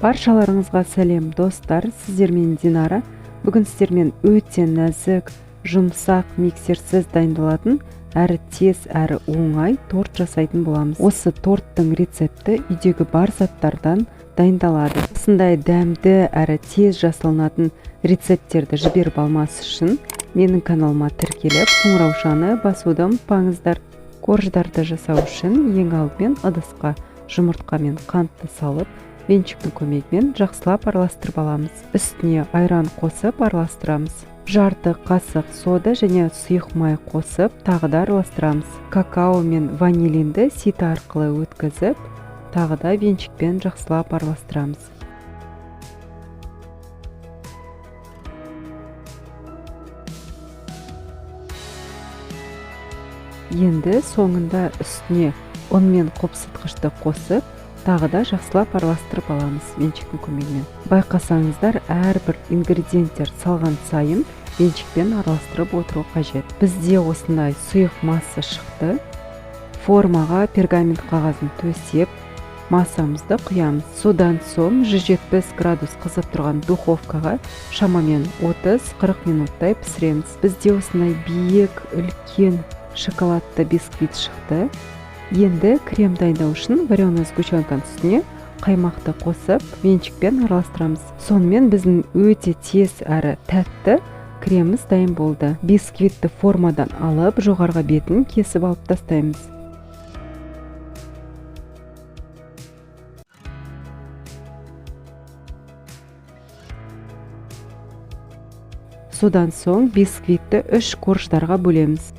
Баршаларыңызға сәлем достар, сіздермен Динара. Бүгін сіздермен өте нәзік, жұмсақ, миксерсіз дайындалатын, әрі тез, әрі оңай торт жасайтын боламыз. Осы торттың рецепті үйдегі бар заттардан дайындалады. Осындай дәмді, әрі тез жасалынатын рецепттерді жіберіп алмас үшін менің каналыма тіркеліп, қоңыраушаны басуды ұмытпаңыздар. Корждарды жасау үшін ең алдымен ыдысқа жұмыртқа мен қантты салып, венчиктің көмегімен жақсылап араластырып аламыз. Үстіне айран қосып араластырамыз. Жарты қасық сода және сұйық май қосып, тағы да араластырамыз. Какао мен ванилинді сито арқылы өткізіп, тағы да венчикпен жақсылап араластырамыз. Енді соңында үстіне ұн мен қопсытқышты қосып, тағы да жақсылап араластырып аламыз венчиктің көмегімен. Байқасаңыздар, әрбір ингредиенттер салған сайын венчикпен араластырып отыру қажет. Бізде осындай сұйық масса шықты. Формаға пергамент қағазын төсеп, массамызды құямыз. Содан соң 170 градус қызып тұрған духовкаға шамамен 30-40 минуттай пісіреміз. Бізде осындай биік, үлкен шоколадты бисквит шықты. Енді крем дайындау үшін вареная сгущенканың үстіне қаймақты қосып, венчикпен араластырамыз. Сонымен біздің өте тез әрі тәтті креміміз дайын болды. Бисквитті формадан алып, жоғарғы бетін кесіп алып тастаймыз. Содан соң бисквитті 3 корждарға бөлеміз.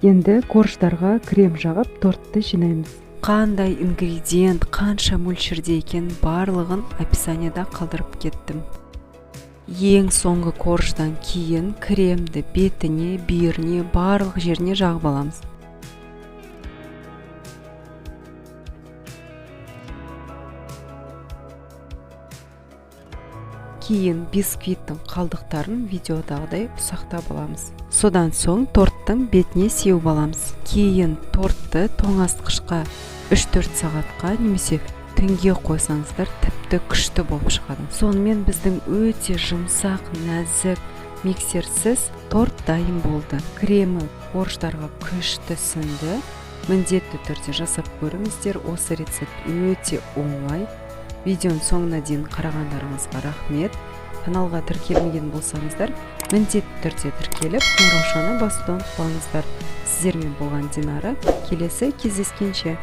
Енді корждарға крем жағып, тортты жинаймыз. Қандай ингредиент, қанша мөлшерде екен барлығын описанияда қалдырып кеттім. Ең соңғы корждан кейін кремді бетіне, бүйіріне, барлық жеріне жағып аламыз. Кейін бисквиттің қалдықтарын видеодағыдай ұсақтап аламыз. Содан соң торттың бетіне сеуіп аламыз. Кейін тортты тоңазытқышқа 3-4 сағатқа немесе түнге қойсаңыздар тіпті күшті болып шығады. Сонымен біздің өте жұмсақ, нәзік, миксерсіз торт дайын болды. Кремі корждарға күшті сіңді. Міндетті түрде жасап көріңіздер. Осы рецепт өте оңай. Видеоның соңына дейін қарағандарыңызға рахмет. Каналға тіркелмеген болсаңыздар, міндетті түрде тіркеліп, қоңыраушаны басуды ұмытпаңыздар. Сіздермен болған Динара. Келесі кездескенше.